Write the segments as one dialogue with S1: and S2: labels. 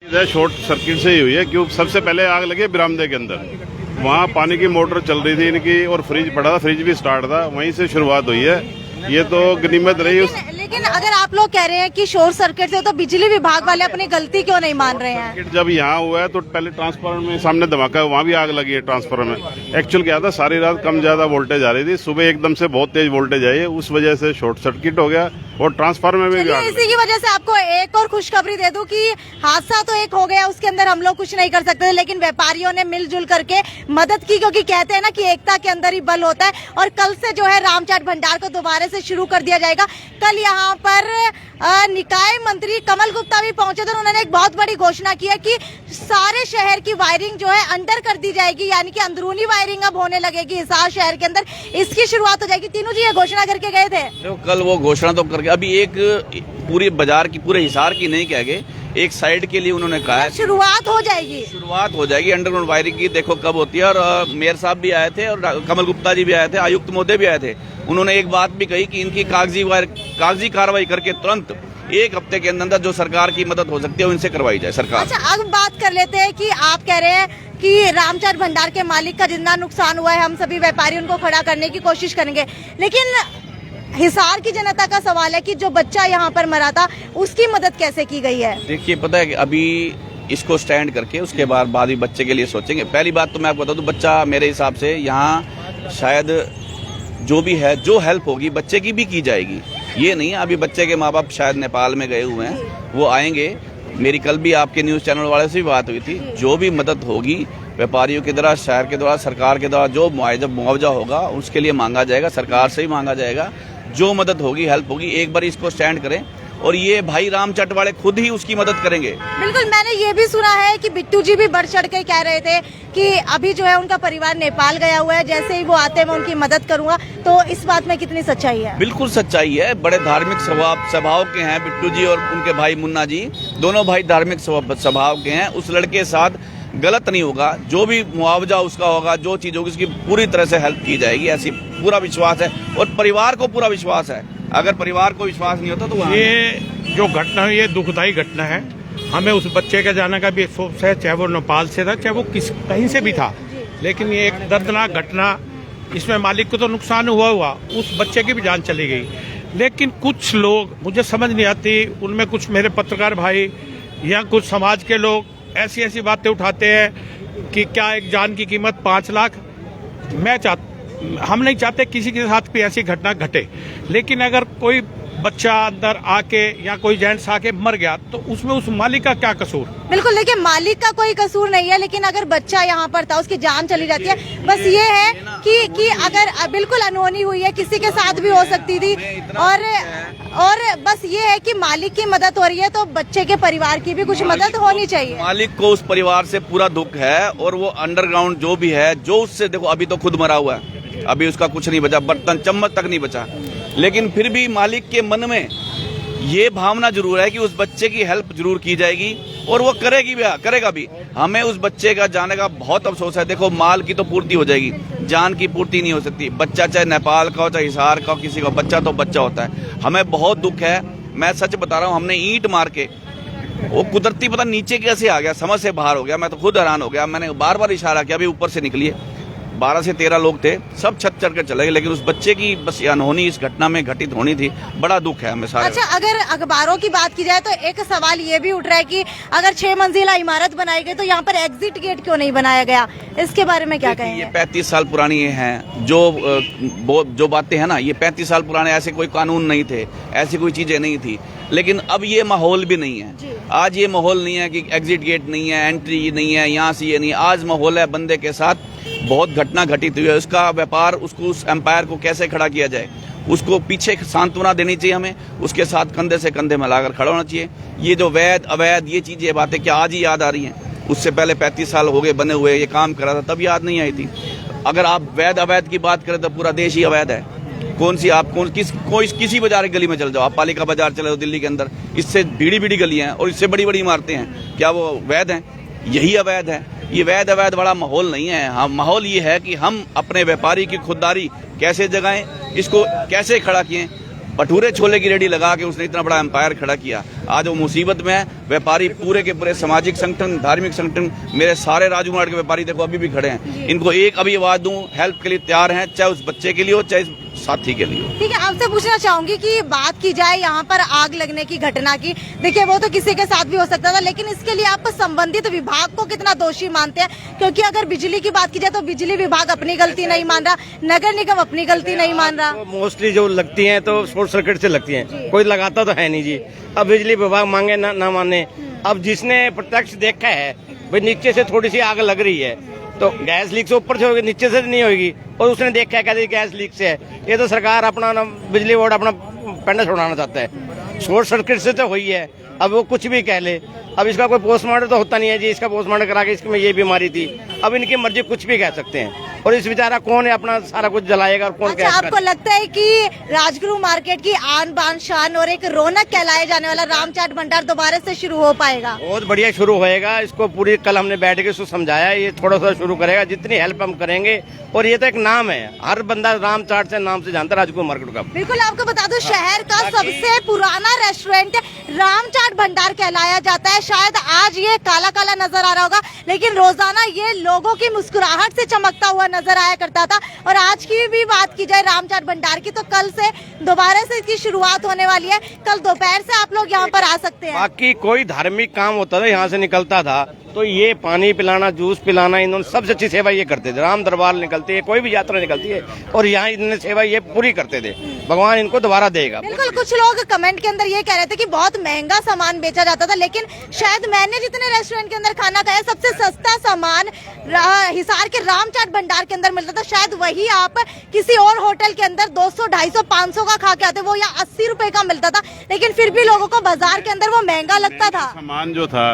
S1: Short circuit से ही हुई है, क्योंकि सबसे पहले आग लगी बरामदे के अंदर। वहाँ पानी की मोटर चल रही थी इनकी और फ्रिज पड़ा था, फ्रिज भी स्टार्ट था, वहीं से शुरुआत हुई है। ये तो गनीमत रही।
S2: लेकिन अगर आप लोग कह रहे हैं कि शॉर्ट सर्किट से, तो बिजली विभाग वाले अपनी गलती क्यों नहीं मान रहे हैं?
S1: जब यहाँ हुआ है तो पहले ट्रांसफार्मर में सामने धमाका है, वहाँ भी आग लगी है ट्रांसफार्मर में। एक्चुअल क्या था, सारी रात कम ज्यादा वोल्टेज आ रही थी, सुबह एकदम से बहुत तेज वोल्टेज आई है, उस वजह से शॉर्ट सर्किट हो गया और ट्रांसफार्मर में भी आग लगी।
S2: इसी की वजह से आपको एक और खुशखबरी दे दूं कि हादसा तो एक हो गया, उसके अंदर हम लोग कुछ नहीं कर सकते थे, लेकिन व्यापारियों ने मिलजुल करके मदद की, क्योंकि कहते हैं ना कि एकता के अंदर ही बल होता है। और कल से जो है रामचाट भंडार को दोबारा से शुरू कर दिया जाएगा। कल यहाँ पर निकाय मंत्री कमल गुप्ता भी पहुंचे थे, उन्होंने एक बहुत बड़ी घोषणा की है कि सारे शहर की वायरिंग जो है अंडर कर दी जाएगी, यानी कि अंदरूनी वायरिंग अब होने लगेगी हिसार शहर के अंदर, इसकी शुरुआत हो जाएगी। तीनों जी ये घोषणा करके गए थे।
S3: तो कल वो घोषणा तो करके अभी एक पूरी बाजार की, पूरे हिसार की नहीं कह गए, एक साइड के लिए उन्होंने कहा है
S2: शुरुआत हो जाएगी
S3: अंडरग्राउंड वायरिंग की। देखो कब होती है। और मेयर साहब भी आए थे और कमल गुप्ता जी भी आए थे, आयुक्त महोदय भी आए थे। उन्होंने एक बात भी कही कि इनकी कागजी कार्रवाई करके तुरंत 1 हफ्ते के अंदर जो सरकार की मदद हो सकती है इनसे करवाई जाए सरकार।
S2: अच्छा, अब बात कर लेते हैं कि आप कह रहे हैं कि रामचाट भंडार के मालिक का जितना नुकसान हुआ है, हम सभी व्यापारी उनको खड़ा करने की कोशिश करेंगे, लेकिन हिसार की जनता का सवाल है कि जो बच्चा यहाँ पर मरा था उसकी मदद कैसे की गई है?
S3: देखिए, पता है कि अभी इसको स्टैंड करके उसके बाद ही बच्चे के लिए सोचेंगे। पहली बात तो मैं आपको बता दूं, बच्चा मेरे हिसाब से यहाँ शायद जो भी है, जो हेल्प होगी बच्चे की भी की जाएगी। ये नहीं है, अभी बच्चे के माँ बाप शायद नेपाल में गए हुए हैं, वो आएंगे। मेरी कल भी आपके न्यूज चैनल वाले से भी बात हुई थी। जो भी मदद होगी व्यापारियों के द्वारा, शहर के द्वारा, सरकार के द्वारा जो मुआवजा होगा उसके लिए मांगा जाएगा, सरकार से ही मांगा जाएगा। जो मदद होगी, हेल्प होगी, एक बार इसको स्टैंड करें और ये भाई रामचट वाले खुद ही उसकी मदद करेंगे।
S2: बिल्कुल, मैंने ये भी सुना है कि बिट्टू जी भी बढ़ चढ़ के कह रहे थे कि अभी जो है उनका परिवार नेपाल गया हुआ है, जैसे ही वो आते हैं मैं उनकी मदद करूंगा। तो इस बात में कितनी सच्चाई है?
S3: बिल्कुल सच्चाई है। बड़े धार्मिक स्वभाव के हैं बिट्टू जी और उनके भाई मुन्ना जी, दोनों भाई धार्मिक स्वभाव के हैं। उस लड़के के साथ गलत नहीं होगा, जो भी मुआवजा उसका होगा, जो चीज होगी उसकी पूरी तरह से हेल्प की जाएगी, ऐसी पूरा विश्वास है। और परिवार को पूरा विश्वास है। अगर परिवार को विश्वास नहीं होता तो
S4: ये जो घटना है, ये दुखदायी घटना है। हमें उस बच्चे के जाने का भी अफसोस है, चाहे वो नेपाल से था, चाहे वो कहीं से भी था, लेकिन ये एक दर्दनाक घटना। इसमें मालिक को तो नुकसान हुआ, उस बच्चे की भी जान चली गई। लेकिन कुछ लोग, मुझे समझ नहीं आती, उनमें कुछ मेरे पत्रकार भाई या कुछ समाज के लोग ऐसी बातें उठाते हैं कि क्या एक जान की कीमत 5 लाख। हम नहीं चाहते किसी के साथ भी ऐसी घटना घटे, लेकिन अगर कोई बच्चा अंदर आके या कोई जेंट्स आके मर गया तो उसमें उस मालिक का क्या कसूर?
S2: बिल्कुल, देखिए मालिक का कोई कसूर नहीं है, लेकिन अगर बच्चा यहाँ पर था, उसकी जान चली जाती है। बस ये है कि अगर बिल्कुल अनहोनी हुई है, किसी के साथ भी हो सकती थी, और बस ये है कि मालिक की मदद हो रही है तो बच्चे के परिवार की भी कुछ मदद होनी चाहिए।
S3: मालिक को उस परिवार से पूरा दुख है और वो अंडरग्राउंड जो भी है, जो उससे देखो अभी तो खुद मरा हुआ है, अभी उसका कुछ नहीं बचा, बर्तन चम्मच तक नहीं बचा, लेकिन फिर भी मालिक के मन में ये भावना जरूर है कि उस बच्चे की हेल्प जरूर की जाएगी और वो करेगा भी। हमें उस बच्चे का जाने का बहुत अफसोस है। देखो, माल की तो पूर्ति हो जाएगी, जान की पूर्ति नहीं हो सकती। बच्चा चाहे नेपाल का हो, चाहे हिसार का हो, किसी का बच्चा तो बच्चा होता है। हमें बहुत दुख है, मैं सच बता रहा हूँ। हमने ईंट मार के, वो कुदरती पता नीचे कैसे आ गया, समझ से बाहर हो गया। मैं तो खुद हैरान हो गया। मैंने बार इशारा किया, अभी ऊपर से निकलिए। 12 से 13 लोग थे, सब छत चढ़ कर चले गए, लेकिन उस बच्चे की बस अनहोनी इस घटना में घटित होनी थी। बड़ा दुख है हमें सारे।
S2: अच्छा, अगर अखबारों की बात की जाए तो एक सवाल ये भी उठ रहा है कि अगर 6 मंजिला इमारत बनाई गई तो यहाँ पर एग्जिट गेट क्यों नहीं बनाया गया? इसके बारे में क्या कहेंगे?
S3: ये 35 साल पुरानी हैं जो बातें हैं ना, ये 35 साल पुराने। ऐसे कोई कानून नहीं थे, ऐसी कोई चीजें नहीं थी, लेकिन अब ये माहौल भी नहीं है। आज ये माहौल नहीं है कि एग्जिट गेट नहीं है, एंट्री नहीं है, यहाँ से ये नहीं। आज माहौल है, बंदे के साथ बहुत घटना घटित हुई है, उसका व्यापार, उसको, उस एम्पायर को कैसे खड़ा किया जाए, उसको पीछे सांत्वना देनी चाहिए हमें, उसके साथ कंधे से कंधे मिलाकर खड़ा होना चाहिए। ये जो वैध अवैध ये चीजें, ये बातें क्या आज ही याद आ रही हैं? उससे पहले 35 साल हो गए बने हुए, ये काम करा था तब याद नहीं आई थी। अगर आप वैध अवैध की बात करें तो पूरा देश ही अवैध है। किसी बाजार की गली में चल जाओ, आप पालिका बाजार चले जाओ दिल्ली के अंदर, इससे भीड़ी गलियां हैं और इससे बड़ी इमारतें हैं, क्या वो वैध हैं? यही अवैध है। ये वैध अवैध बड़ा माहौल नहीं है। हाँ, माहौल ये है कि हम अपने व्यापारी की खुददारी कैसे जगाएं, इसको कैसे खड़ा किए। भटूरे छोले की रेडी लगा के उसने इतना बड़ा एम्पायर खड़ा किया। आज वो मुसीबत में है। व्यापारी पूरे के पूरे सामाजिक संगठन, धार्मिक संगठन, मेरे सारे राजकुमार के व्यापारी देखो अभी भी खड़े हैं। इनको एक अभी आवाज दूं, हेल्प के लिए तैयार हैं, चाहे उस बच्चे के लिए हो चाहे साथी के लिए हो।
S2: ठीक है, आपसे पूछना चाहूंगी कि बात की जाए यहाँ पर आग लगने की घटना की, देखिए वो तो किसी के साथ भी हो सकता था, लेकिन इसके लिए आप संबंधित विभाग को कितना दोषी मानते हैं? क्योंकि अगर बिजली की बात की जाए तो बिजली विभाग अपनी गलती नहीं मान रहा, नगर निगम अपनी गलती नहीं मान रहा।
S5: मोस्टली जो लगती हैं तो शॉर्ट सर्किट से लगती हैं, कोई लगाता तो है नहीं जी। अब बिजली विभाग मांगे ना माने, अब जिसने प्रत्यक्ष देखा है भाई नीचे से थोड़ी सी आग लग रही है तो गैस लीक से ऊपर से होगी, नीचे से नहीं होगी, और उसने देखा है कहते गैस लीक से है। ये तो सरकार अपना बिजली बोर्ड अपना पेंडा छुड़ाना चाहता है। शॉर्ट सर्किट से तो हुई है, अब वो कुछ भी कह ले। अब इसका कोई पोस्टमार्टम तो होता नहीं है जी, इसका पोस्टमार्टम करा के इसमें ये बीमारी थी। अब इनकी मर्जी कुछ भी कह सकते हैं, और इस बेचारा कौन है अपना सारा कुछ जलाएगा और कौन
S2: अच्छा,
S5: क्या
S2: आपको लगता है कि राजगुरु मार्केट की आन बान शान और एक रौनक कहलाए जाने वाला राम चाट भंडार दोबारा से शुरू हो पाएगा?
S5: बहुत बढ़िया शुरू होएगा। इसको पूरी कल हमने बैठ के इसको समझाया, ये थोड़ा सा शुरू करेगा, जितनी हेल्प हम करेंगे। और ये तो एक नाम है, हर बंदा राम चाट से नाम से जानता है राजगुरु मार्केट का।
S2: बिल्कुल, आपको बता दूं शहर का सबसे पुराना रेस्टोरेंट राम चाट भंडार कहलाया जाता है। शायद आज ये काला काला नजर आ रहा होगा, लेकिन रोजाना ये लोगों की मुस्कुराहट से चमकता हुआ नजर आया करता था। और आज की भी बात की जाए राम चाट भंडार की तो कल से दोबारा से इसकी शुरुआत होने वाली है। कल दोपहर से आप लोग यहाँ पर आ सकते हैं।
S5: बाकी कोई धार्मिक काम होता था यहाँ से निकलता था तो ये पानी पिलाना, जूस पिलाना, इन्होंने सबसे अच्छी सेवा ये करते थे। राम दरबार निकलती है, कोई भी यात्रा निकलती है, और यहाँ इन्होंने सेवा ये पूरी करते थे। भगवान इनको दोबारा देगा।
S2: बिल्कुल, कुछ लोग कमेंट के अंदर ये कह रहे थे कि बहुत महंगा सामान बेचा जाता था, लेकिन शायद मैंने जितने रेस्टोरेंट के अंदर खाना खाया सबसे सस्ता सामान हिसार के राम चाट भंडार के अंदर मिलता था। शायद वही आप किसी और होटल के अंदर 200, 250, 500 का खा के आते, वो यहाँ 80 रुपए का मिलता था, लेकिन फिर भी लोगों को बाजार के अंदर वो महंगा लगता था।
S1: सामान जो था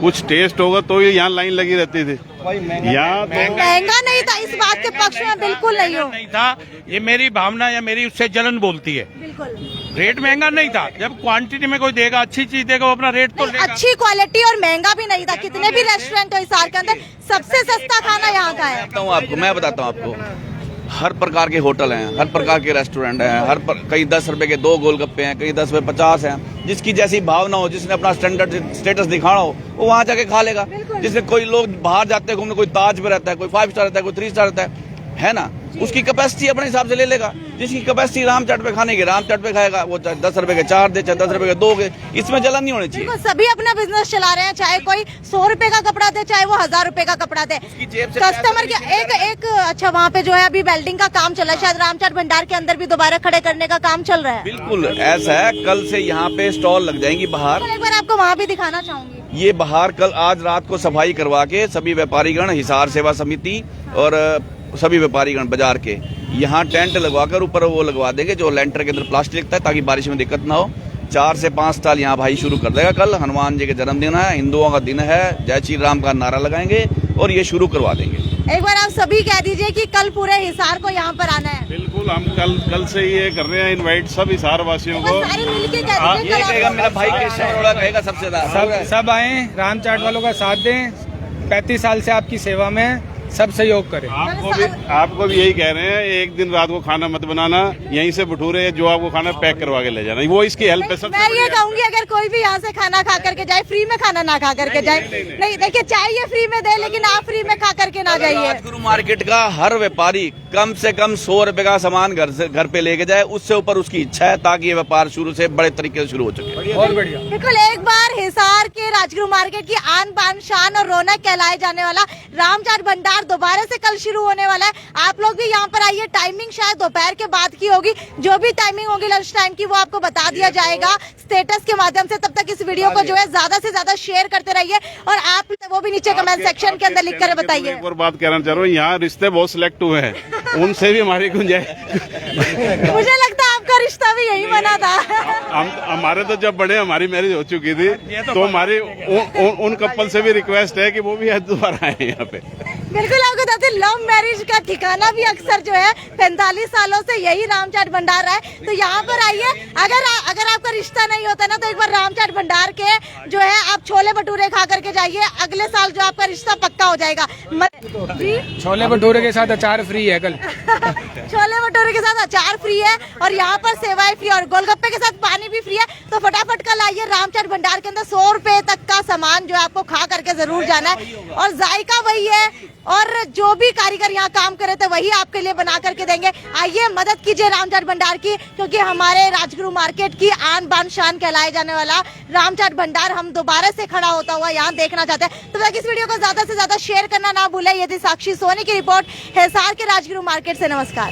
S1: कुछ टेस्ट होगा तो ये यहाँ लाइन लगी रहती थी। यहाँ तो
S2: महंगा नहीं था, इस बात के पक्ष में बिल्कुल नहीं हो।
S4: नहीं था, ये मेरी भावना या मेरी उससे जलन बोलती है।
S2: बिल्कुल
S4: रेट महंगा नहीं था, जब क्वांटिटी में कोई देगा, अच्छी चीज देगा, वो अपना रेट तो लेगा।
S2: अच्छी क्वालिटी और महंगा भी नहीं था। कितने भी रेस्टोरेंट हो हिसार के अंदर, सबसे सस्ता खाना यहाँ का है।
S3: मैं बताता हूँ आपको, हर प्रकार के होटल हैं, हर प्रकार के रेस्टोरेंट हैं, कई 10 रुपए के 2 गोलगप्पे हैं, कई 10 रुपए 50 हैं। जिसकी जैसी भावना हो, जिसने अपना स्टेटस दिखाना हो, वो वहाँ जाके खा लेगा। जिसने कोई लोग बाहर जाते हैं घूमने, कोई ताज में रहता है, कोई 5 स्टार रहता है, कोई 3 स्टार रहता है ना, उसकी कैपेसिटी अपने हिसाब से ले लेगा। जिसकी कैपेसिटी राम चाट पे खाने की, राम चाट पे खाएगा। वो चाहे 10 रुपए के 4 दे, चाहे 10 रुपए के 2 दे, इसमें जलन नहीं होनी चाहिए।
S2: बिल्कुल, सभी अपना बिजनेस चला रहे हैं, चाहे कोई 100 रुपए का कपड़ा दे, चाहे वो 1000 रुपए का कपड़ा दे। कस्टमर के एक अच्छा, वहाँ पे जो है अभी वेल्डिंग का काम चल रहा है, शायद राम चाट भंडार के अंदर भी दोबारा खड़े करने का काम चल रहा है।
S3: बिल्कुल ऐसा है, कल से यहाँ पे स्टॉल लग जाएंगी बाहर।
S2: एक बार आपको वहाँ भी दिखाना चाहूंगी।
S3: ये बाहर कल आज रात को सफाई करवा के सभी व्यापारीगण, हिसार सेवा समिति और सभी व्यापारीगण बाजार के यहाँ टेंट लगवाकर ऊपर वो लगवा देंगे जो लेंटर के अंदर प्लास्टिक लगता है, ताकि बारिश में दिक्कत ना हो। 4 से 5 स्टॉल यहाँ भाई शुरू कर देगा। कल हनुमान जी के जन्मदिन है, हिंदुओं का दिन है, जय श्री राम का नारा लगाएंगे और ये शुरू करवा देंगे।
S2: एक बार आप सभी कह दीजिए कि कल पूरे हिसार को यहाँ पर आना है।
S1: बिल्कुल, हम कल से ये कर रहे हैं इनवाइट सब हिसार वासियों को।
S2: सारे मिलके कह दीजिए,
S3: ये कहेगा मेरा भाई केशव अरोड़ा कहेगा सबसे ज्यादा।
S6: सब आए, राम चाट वालों का साथ दें। 35 साल से आपकी सेवा में, सब सहयोग करें।
S1: आपको भी यही कह रहे हैं, एक दिन रात को खाना मत बनाना, यहीं से भटूरे जो आपको खाना पैक करवा के ले जाना, वो इसकी हेल्प है। सबसे
S2: मैं ये कहूंगी अगर कोई भी यहाँ से खाना खा करके जाए, फ्री में खाना ना खा करके जाए। नहीं देखिए, चाहे ये फ्री में दे, लेकिन आप फ्री में खा करके ना जाइए।
S3: राजगुरु मार्केट का हर व्यापारी कम से कम 100 रुपए का सामान घर पे लेके जाए, उससे ऊपर उसकी इच्छा है, ताकि ये व्यापार शुरू से बड़े तरीके से शुरू हो सके।
S6: बहुत बढ़िया।
S2: बिल्कुल, एक बार हिसार के राजगुरु मार्केट की आन बान शान और रौनक कहलाए जाने वाला राम चाट भंडार दोबारा से कल शुरू होने वाला है। आप लोग भी यहाँ पर आइए। टाइमिंग शायद दोपहर के बाद की होगी, जो भी टाइमिंग होगी लंच टाइम की वो आपको बता दिया जाएगा स्टेटस के माध्यम से। तब तक इस वीडियो को जो है ज्यादा से ज्यादा शेयर करते रहिए, और आप वो भी नीचे कमेंट सेक्शन के अंदर लिख कर बताइए।
S1: एक और बात कहना चाह रहा हूँ, यहाँ रिश्ते बहुत सिलेक्ट हुए हैं, उनसे भी हमारी गुंजाइश।
S2: मुझे लगता है आपका रिश्ता भी यही बना था।
S1: हमारे तो जब बड़े हमारी मैरिज हो चुकी थी, तो हमारी उन कपल से भी रिक्वेस्ट है कि वो भी दोबारा आए यहाँ पे।
S2: बिल्कुल आपको बताते लव मैरिज का ठिकाना भी अक्सर जो है 45 सालों से यही रामचाट भंडार है। तो यहाँ पर आइए, अगर आपका रिश्ता नहीं होता ना तो एक बार रामचाट भंडार के जो है आप छोले भटूरे खा करके जाइए, अगले साल जो आपका रिश्ता पक्का हो जाएगा। जी
S6: छोले भटूरे के साथ अचार फ्री है कल।
S2: छोले भटूरे के साथ अचार फ्री है और यहाँ पर सेवाएं फ्री और गोलगप्पे के साथ पानी भी फ्री है। तो फटाफट कल आइए रामचाट भंडार के अंदर 100 रुपए तक का सामान जो है आपको खा करके जरूर जाना है और जायका वही है और जो भी कारीगर यहाँ काम कर रहे थे वही आपके लिए बना करके देंगे। आइए मदद कीजिए रामचाट भंडार की, क्योंकि हमारे राजगुरु मार्केट की आन बान शान कहलाए जाने वाला रामचाट भंडार हम दोबारा से खड़ा होता हुआ यहाँ देखना चाहते हैं। तो ताकि इस वीडियो को ज्यादा से ज्यादा शेयर करना ना भूले। ये थी साक्षी सोनी की रिपोर्ट हिसार के राजगुरु मार्केट से। नमस्कार।